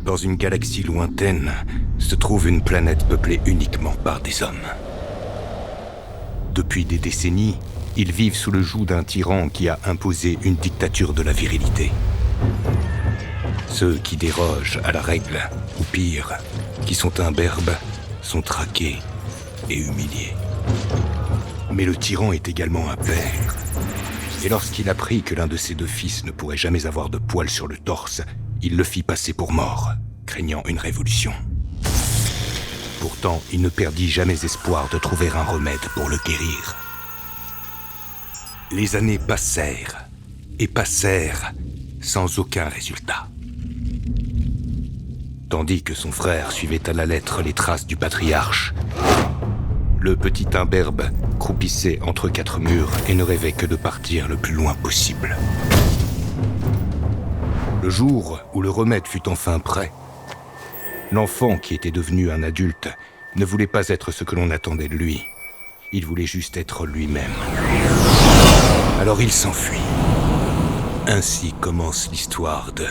Dans une galaxie lointaine, se trouve une planète peuplée uniquement par des hommes. Depuis des décennies, ils vivent sous le joug d'un tyran qui a imposé une dictature de la virilité. Ceux qui dérogent à la règle, ou pire, qui sont imberbes, sont traqués et humiliés. Mais le tyran est également un père. Et lorsqu'il apprit que l'un de ses deux fils ne pourrait jamais avoir de poils sur le torse, il le fit passer pour mort, craignant une révolution. Pourtant, il ne perdit jamais espoir de trouver un remède pour le guérir. Les années passèrent, et passèrent, sans aucun résultat. Tandis que son frère suivait à la lettre les traces du patriarche, le petit imberbe croupissait entre quatre murs et ne rêvait que de partir le plus loin possible. Le jour où le remède fut enfin prêt, l'enfant qui était devenu un adulte ne voulait pas être ce que l'on attendait de lui. Il voulait juste être lui-même. Alors il s'enfuit. Ainsi commence l'histoire de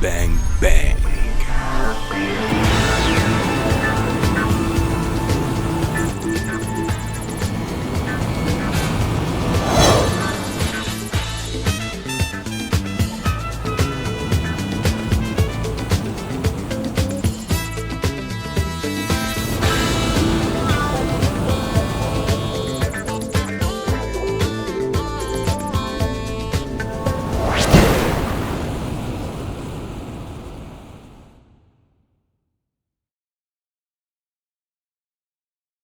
Bang Bang.